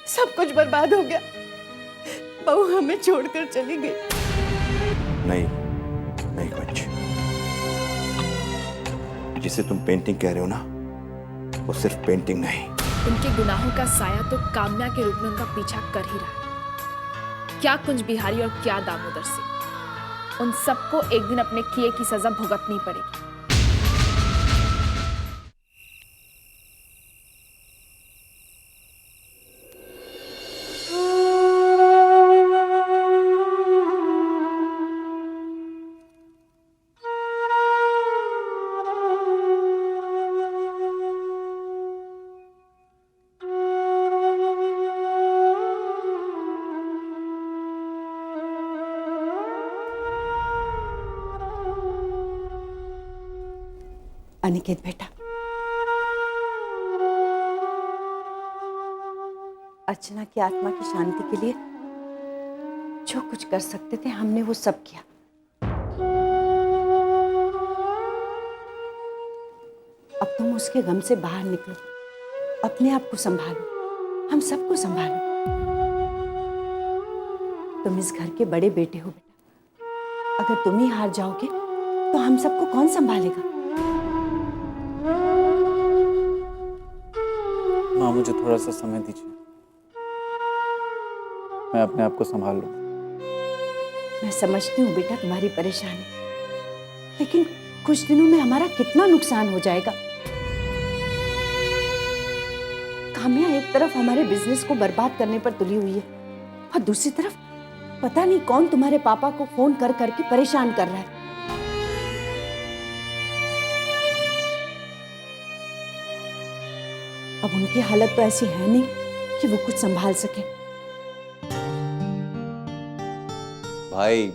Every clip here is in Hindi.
सब कुछ बर्बाद हो गया। बहू हमें छोड़कर चली गई। नहीं नहीं कुछ, जिसे तुम पेंटिंग कह रहे हो ना, वो सिर्फ पेंटिंग नहीं। उनके गुनाहों का साया तो काम्या के रूप में उनका पीछा कर ही रहा है। क्या कुंज बिहारी और क्या दामोदर सिंह, उन सबको एक दिन अपने किए की सजा भुगतनी पड़ेगी। अनिकेत बेटा, अर्चना की आत्मा की शांति के लिए जो कुछ कर सकते थे हमने वो सब किया। अब तुम उसके गम से बाहर निकलो, अपने आप को संभालो, हम सबको संभालो। तुम इस घर के बड़े बेटे हो बेटा, अगर तुम ही हार जाओगे तो हम सबको कौन संभालेगा? माँ मुझे थोड़ा सा समय दीजिए, मैं अपने आप को संभाल लूँ। मैं समझती हूँ बेटा तुम्हारी परेशानी, लेकिन कुछ दिनों में हमारा कितना नुकसान हो जाएगा। काम्या एक तरफ हमारे बिजनेस को बर्बाद करने पर तुली हुई है और दूसरी तरफ पता नहीं कौन तुम्हारे पापा को फोन कर करके परेशान कर रहा है। अब उनकी हालत तो ऐसी है नहीं कि वो कुछ संभाल सके। भाई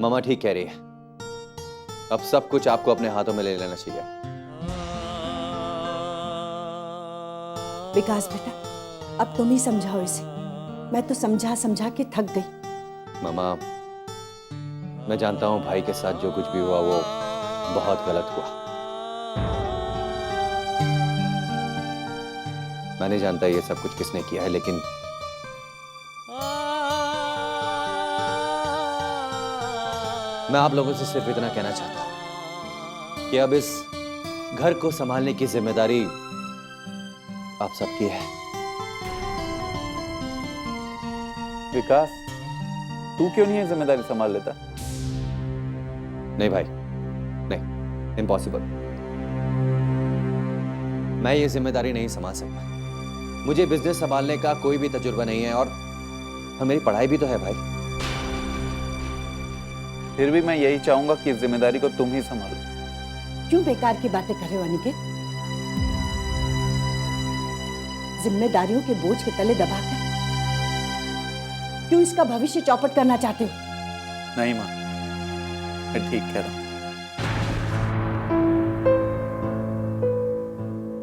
मामा ठीक कह रही है, अब सब कुछ आपको अपने हाथों में ले लेना चाहिए। विकास बेटा, अब तुम ही समझाओ इसे, मैं तो समझा समझा के थक गई। मामा मैं जानता हूं भाई के साथ जो कुछ भी हुआ वो बहुत गलत हुआ। मैं नहीं जानता ये सब कुछ किसने किया है, लेकिन मैं आप लोगों से सिर्फ इतना कहना चाहता हूं कि अब इस घर को संभालने की जिम्मेदारी आप सबकी है। विकास, तू क्यों नहीं ये जिम्मेदारी संभाल लेता? नहीं भाई, नहीं, इम्पॉसिबल। मैं ये जिम्मेदारी नहीं संभाल सकता। मुझे बिजनेस संभालने का कोई भी तजुर्बा नहीं है और मेरी पढ़ाई भी तो है भाई। फिर भी मैं यही चाहूंगा कि इस जिम्मेदारी को तुम ही संभालो। क्यों बेकार की बातें कर रहे हो अनिकेत? जिम्मेदारियों के बोझ के तले दबाकर क्यों इसका भविष्य चौपट करना चाहते हो? नहीं माँ, मैं ठीक कह रहा हूं।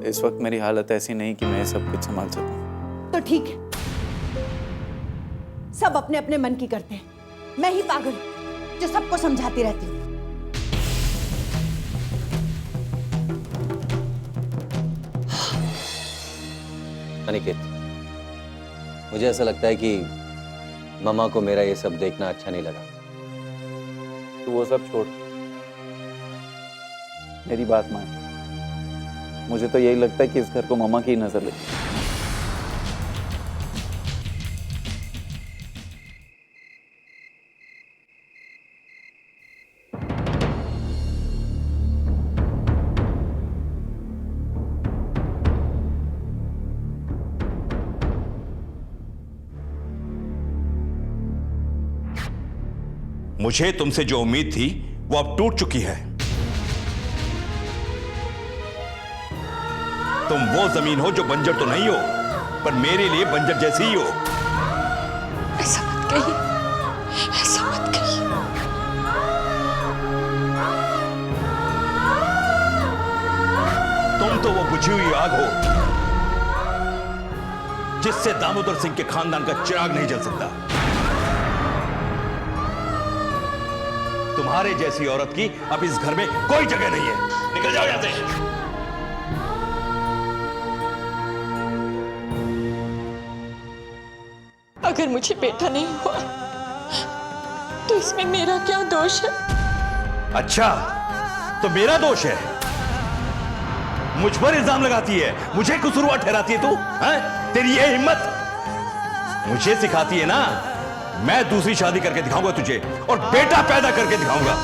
इस वक्त मेरी हालत ऐसी नहीं कि मैं सब कुछ संभाल सकूं। तो ठीक है, सब अपने अपने मन की करते हैं। मैं ही पागल हूं जो सबको समझाती रहती हूँ। अनिकेत, मुझे ऐसा लगता है कि मामा को मेरा ये सब देखना अच्छा नहीं लगा। तू वो सब छोड़, मेरी बात मान। मुझे तो यही लगता है कि इस घर को मामा की ही नजर लगी। मुझे तुमसे जो उम्मीद थी वो अब टूट चुकी है। तुम वो जमीन हो जो बंजर तो नहीं हो, पर मेरे लिए बंजर जैसी ही हो। ऐसा मत कहिए, ऐसा मत कहिए। तुम तो वो बुझी हुई आग हो जिससे दामोदर सिंह के खानदान का चिराग नहीं जल सकता। तुम्हारे जैसी औरत की अब इस घर में कोई जगह नहीं है। निकल जाओ यहां से। अगर मुझे बेटा नहीं हुआ तो इसमें मेरा क्या दोष है? अच्छा, तो मेरा दोष है? मुझ पर इल्जाम लगाती है, मुझे कसूरवार ठहराती है तू? हैं? तेरी ये हिम्मत मुझे सिखाती है ना? मैं दूसरी शादी करके दिखाऊंगा तुझे और बेटा पैदा करके दिखाऊंगा।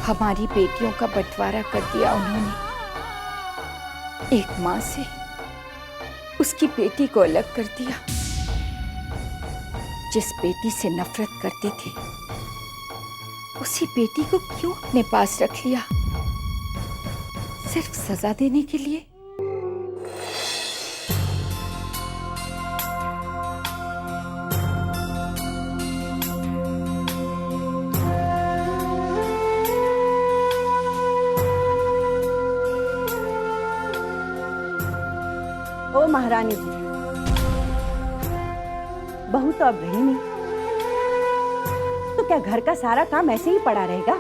हमारी बेटियों का बंटवारा कर दिया उन्होंने। एक माँ से उसकी बेटी को अलग कर दिया। जिस बेटी से नफरत करते थे उसी बेटी को क्यों अपने पास रख लिया? सिर्फ सजा देने के लिए? ओ महारानी जी, बहू तो अब रही नहीं, तो क्या घर का सारा काम ऐसे ही पड़ा रहेगा?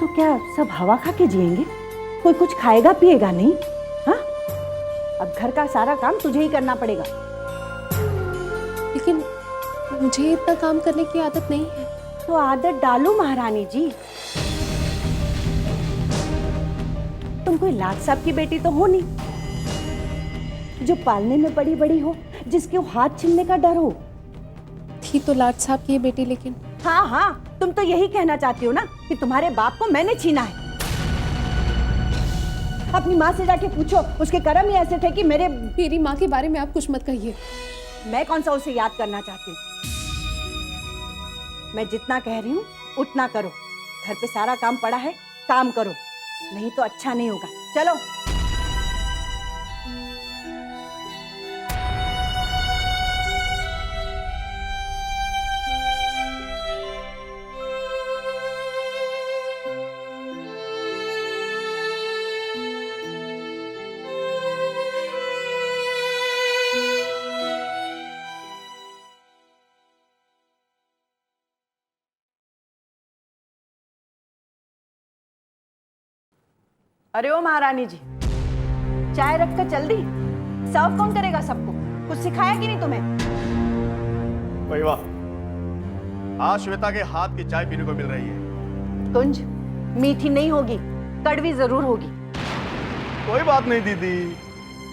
तो क्या सब हवा खा के जिएंगे? कोई कुछ खाएगा पिएगा नहीं? हाँ, अब घर का सारा काम तुझे ही करना पड़ेगा। लेकिन मुझे इतना काम करने की आदत नहीं है। तो आदत डालो महारानी जी। तुम कोई लाट साहब की बेटी तो हो नहीं जो पालने में बड़ी बड़ी हो, जिसके हाथ छीनने का डर हो। थी तो लाट साहब की ये बेटी, लेकिन हाँ हाँ, तुम तो यही कहना चाहती हो ना कि तुम्हारे बाप को मैंने छीना है। अपनी माँ से जाके पूछो, उसके कर्म ही ऐसे थे कि मेरी माँ के बारे में आप कुछ मत कहिए। मैं कौन सा उसे याद करना चाहती हूँ? मैं जितना कह रही हूँ उतना करो। घर पे सारा काम पड़ा है, काम करो, नहीं तो अच्छा नहीं होगा। चलो। अरे ओ महारानी जी, चाय रखकर चल दी। सर्व कौन करेगा सबको? कुछ सिखाया कि नहीं तुम्हें? भाई वाह, आज श्वेता के हाथ की चाय पीने को मिल रही है। कुंज, मीठी नहीं होगी, कड़वी जरूर होगी। कोई बात नहीं दीदी,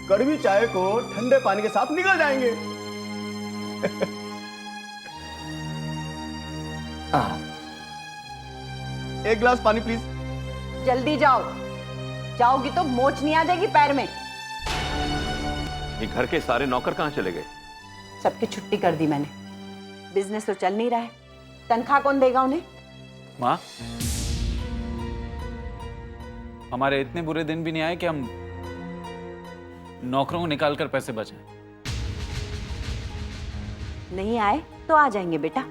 कड़वी चाय को ठंडे पानी के साथ निकल जाएंगे। एक गिलास पानी प्लीज। जल्दी जाओ, जाओगी तो मोच नहीं आ जाएगी पैर में। ये घर के सारे नौकर कहाँ चले गए? सबकी छुट्टी कर दी मैंने। बिजनेस तो चल नहीं रहा है, तनख्वाह कौन देगा उन्हें? माँ, हमारे इतने बुरे दिन भी नहीं आए कि हम नौकरों को निकाल कर पैसे बचाएं। नहीं आए तो आ जाएंगे बेटा।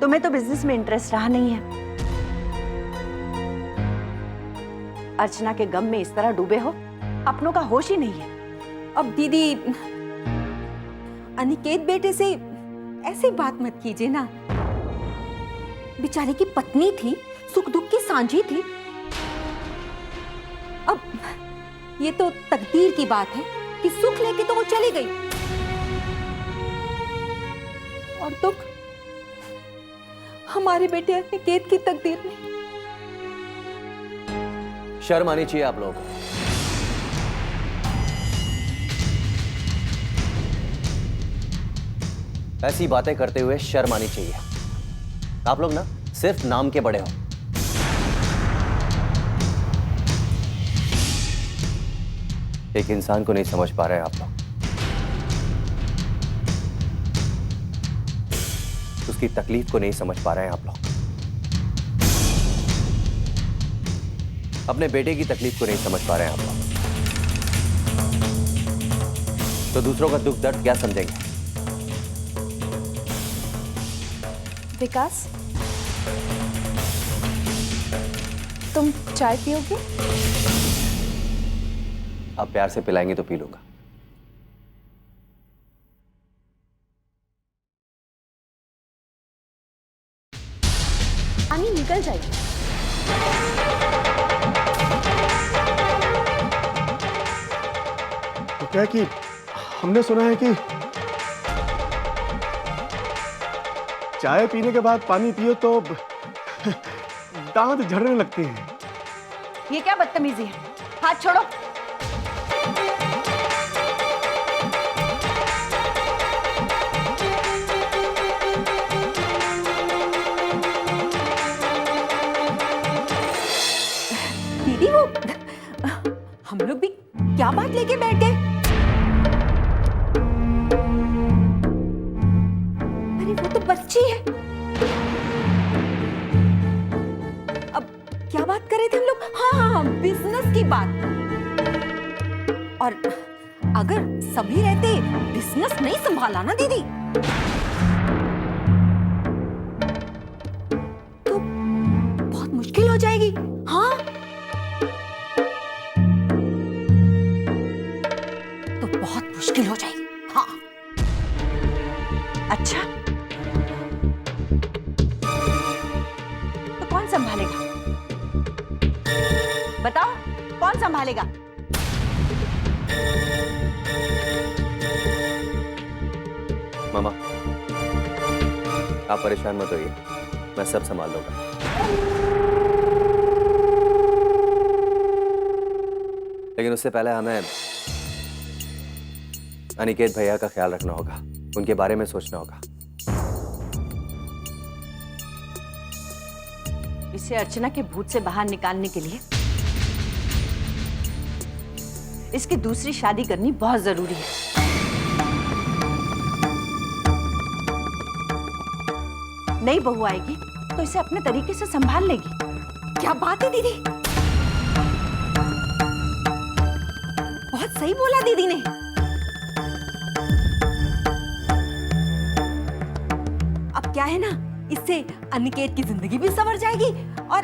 तुम्हें तो बिजनेस में इंटरेस्ट रहा नहीं है। अर्चना के गम में इस तरह डूबे हो, अपनों का होश ही नहीं है। अब दीदी, अनिकेत बेटे से ऐसी बात मत कीजिए ना। बेचारे की पत्नी थी, सुख दुख की साझी थी। अब ये तो तकदीर की बात है कि सुख लेके तो वो चली गई, और दुख हमारे बेटे अनिकेत की तकदीर में। शर्म आनी चाहिए आप लोगों को। ऐसी बातें करते हुए शर्म आनी चाहिए। आप लोग ना सिर्फ नाम के बड़े हो। एक इंसान को नहीं समझ पा रहे आप लोग, उसकी तकलीफ को नहीं समझ पा रहे हैं आप लोग, अपने बेटे की तकलीफ को नहीं समझ पा रहे हैं आप लोग, तो दूसरों का दुख दर्द क्या समझेंगे? विकास, तुम चाय पियोगे? आप प्यार से पिलाएंगे तो पी लूंगा। पानी निकल जाएगी। तो क्या है कि हमने सुना है कि चाय पीने के बाद पानी पियो तो दांत झड़ने लगते हैं। ये क्या बदतमीजी है? हाथ छोड़ो। दीदी वो हम लोग भी क्या बात लेके बैठ गए? अरे वो तो बच्ची है। अब क्या बात कर रहे थे हम लोग? हाँ, बिजनेस की बात। और अगर सभी रहते बिजनेस नहीं संभाला ना दीदी तो बहुत मुश्किल हो जाएगी। हाँ, तो बहुत मुश्किल हो जाएगी। हाँ, अच्छा तो कौन संभालेगा? बताओ, कौन संभालेगा? मामा, आप परेशान मत होइए, मैं सब संभाल लूंगा। लेकिन उससे पहले हमें अनिकेत भैया का ख्याल रखना होगा, उनके बारे में सोचना होगा। इसे अर्चना के भूत से बाहर निकालने के लिए इसकी दूसरी शादी करनी बहुत जरूरी है। नई बहू आएगी तो इसे अपने तरीके से संभाल लेगी। क्या बात है दीदी, बहुत सही बोला दीदी ने। अब क्या है ना, इससे अनिकेत की जिंदगी भी संवर जाएगी और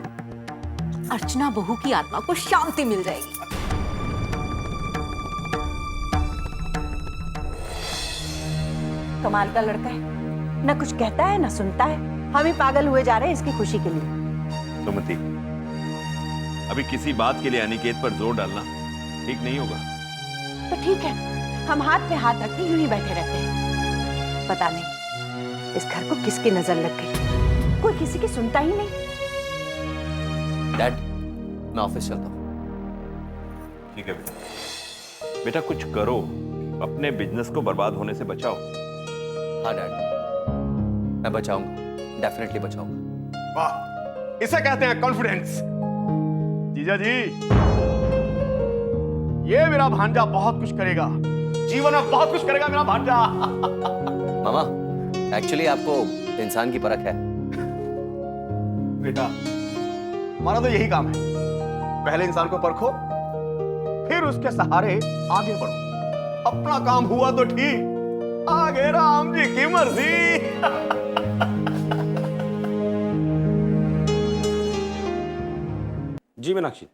अर्चना बहू की आत्मा को शांति मिल जाएगी। कमाल का लड़का है, न कुछ कहता है न सुनता है। हम ही पागल हुए जा रहे हैं इसकी खुशी के लिए। सुमति, अभी किसी बात के लिए अनिकेत पर जोर डालना ठीक नहीं होगा। तो ठीक है, हम हाथ पे हाथ रखे यूं ही बैठे रहते हैं। पता नहीं इस घर को किसकी नजर लग गई, कोई किसी की सुनता ही नहीं। डैड, मैं ऑफिस चलता हूँ। ठीक है बेटा, बेटा कुछ करो, अपने बिजनेस को बर्बाद होने से बचाओ। हाँ डैड, मैं बचाऊंगा, डेफिनेटली बचाऊंगा। वाह, इसे कहते हैं कॉन्फिडेंस। जीजा जी, ये मेरा भांजा बहुत कुछ करेगा, जीवन में बहुत कुछ करेगा मेरा भांजा। मामा, एक्चुअली आपको इंसान की परख है। बेटा, हमारा तो यही काम है, पहले इंसान को परखो, फिर उसके सहारे आगे बढ़ो। अपना काम हुआ तो ठीक, आगे राम जी की मर्जी। जी मीनाक्षी,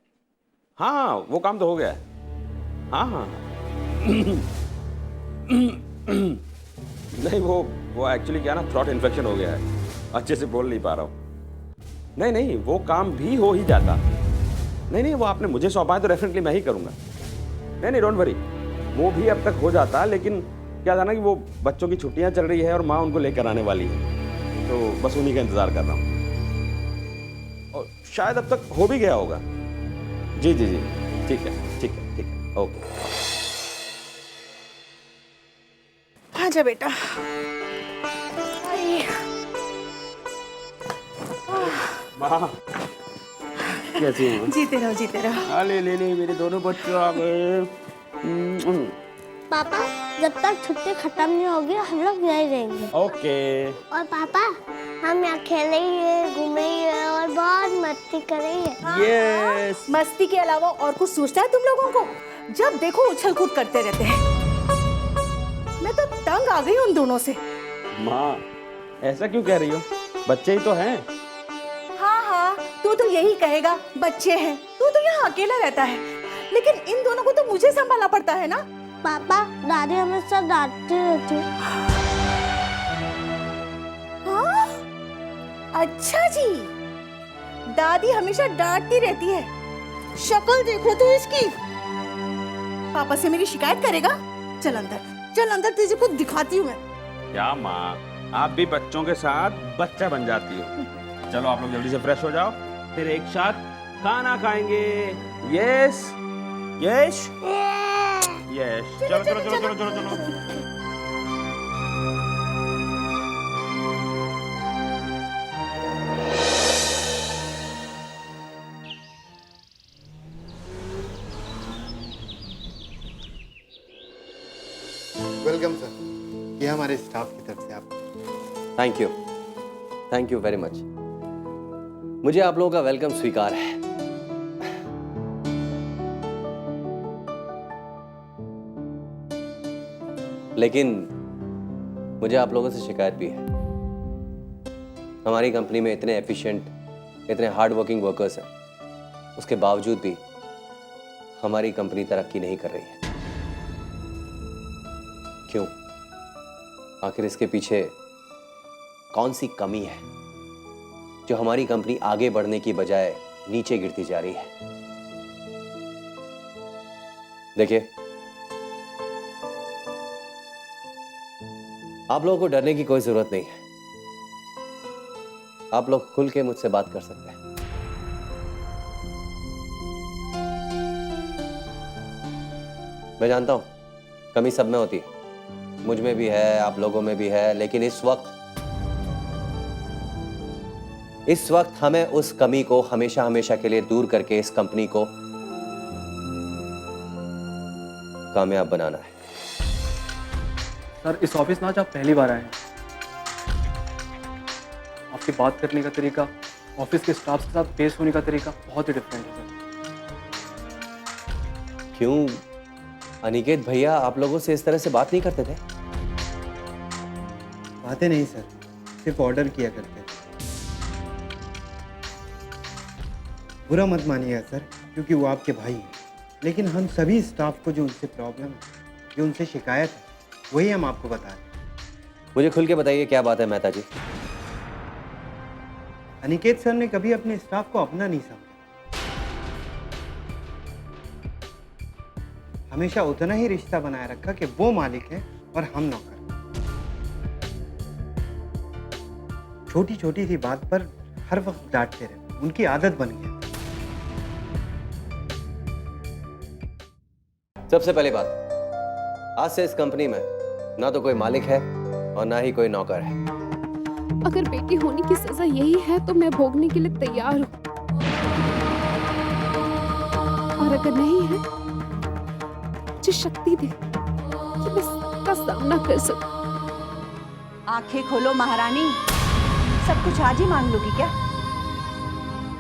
हाँ हाँ वो काम तो हो गया है। हाँ हाँ नहीं वो एक्चुअली क्या ना, थ्रोट इन्फेक्शन हो गया है, अच्छे से बोल नहीं पा रहा हूँ। नहीं नहीं वो काम भी हो ही जाता। नहीं नहीं वो आपने मुझे सौंपा है तो डेफिनेटली मैं ही करूँगा। नहीं नहीं डोंट वरी, वो भी अब तक हो जाता, लेकिन क्या था ना कि वो बच्चों की छुट्टियाँ चल रही है और माँ उनको लेकर आने वाली है, तो बस उन्हीं का इंतज़ार कर रहा हूँ। और शायद अब तक हो भी गया होगा। जी जी जी, ठीक है ठीक है ठीक है, ओके। आजा बेटा। माँ कैसी हो? जीते रहो जीते रहो। अरे ले मेरे दोनों बच्चे आ गए। पापा, जब तक छुट्टी खत्म नहीं होगी हम लोग यहीं रहेंगे। ओके। और पापा, हम यहाँ खेलेंगे, घूमेंगे और बहुत मस्ती करेंगे। यस। मस्ती के अलावा और कुछ सोचता है तुम लोगों को? जब देखो उछल कूद करते रहते हैं। मैं तो तंग आ गई उन दोनों से। माँ ऐसा क्यों कह रही हो, बच्चे ही तो हैं। हाँ हाँ, तू तू तो यही कहेगा बच्चे हैं, तू तो यहाँ अकेला रहता है, लेकिन इन दोनों को तो मुझे संभालना पड़ता है ना। पापा दादी हमेशा डांटती रहती है। हाँ? अच्छा जी, दादी हमेशा डांटती रहती है। शक्ल देखो तो इसकी। पापा से मेरी शिकायत करेगा? चल अंदर तुझे कुछ दिखाती हूँ मैं। क्या माँ, आप भी बच्चों के साथ बच्चा बन जाती हो। चलो आप लोग जल्दी से फ्रेश हो जाओ, फिर एक साथ खाना खाएंगे। यस यस यस, चलो चलो चलो चलो चलो चलो। वेलकम सर, ये हमारे स्टाफ की तरफ से आपको। Thank you very much. मुझे आप लोगों का वेलकम स्वीकार है। लेकिन मुझे आप लोगों से शिकायत भी है। हमारी कंपनी में इतने एफिशिएंट, इतने हार्ड वर्किंग वर्कर्स हैं, उसके बावजूद भी हमारी कंपनी तरक्की नहीं कर रही है। क्यों? आखिर इसके पीछे कौन सी कमी है जो हमारी कंपनी आगे बढ़ने की बजाय नीचे गिरती जा रही है? देखिए, आप लोगों को डरने की कोई जरूरत नहीं है। आप लोग खुल के मुझसे बात कर सकते हैं। मैं जानता हूं कमी सब में होती है, मुझ में भी है, आप लोगों में भी है, लेकिन इस वक्त हमें उस कमी को हमेशा हमेशा के लिए दूर करके इस कंपनी को कामयाब बनाना है। सर, इस ऑफिस में आज आप पहली बार आए हैं। आपकी बात करने का तरीका, ऑफिस के स्टाफ के साथ पेश होने का तरीका बहुत ही डिफरेंट है सर। क्यों अनिकेत भैया आप लोगों से इस तरह से बात नहीं करते थे? बातें नहीं सर, सिर्फ ऑर्डर किया करते थे। बुरा मत मानिएगा सर, क्योंकि वो आपके भाई हैं, लेकिन हम सभी स्टाफ को जो उनसे प्रॉब्लम है, जो उनसे शिकायत है, वही हम आपको बता रहे हैं। मुझे खुल के बताइए क्या बात है मेहता जी। अनिकेत सर ने कभी अपने स्टाफ को अपना नहीं समझा। हमेशा उतना ही रिश्ता बनाए रखा कि वो मालिक है और हम नौकर। छोटी छोटी सी बात पर हर वक्त डांटते रहे, उनकी आदत बन गया। सबसे पहली बात, आज से इस कंपनी में ना तो कोई मालिक है और ना ही कोई नौकर है। अगर बेटी होने की सजा यही है तो मैं भोगने के लिए तैयार हूँ, और अगर नहीं है, मुझे शक्ति दे कि मैं सबका सामना कर सकूं। आंखें खोलो महारानी, सब कुछ आज ही मांग लोगी क्या?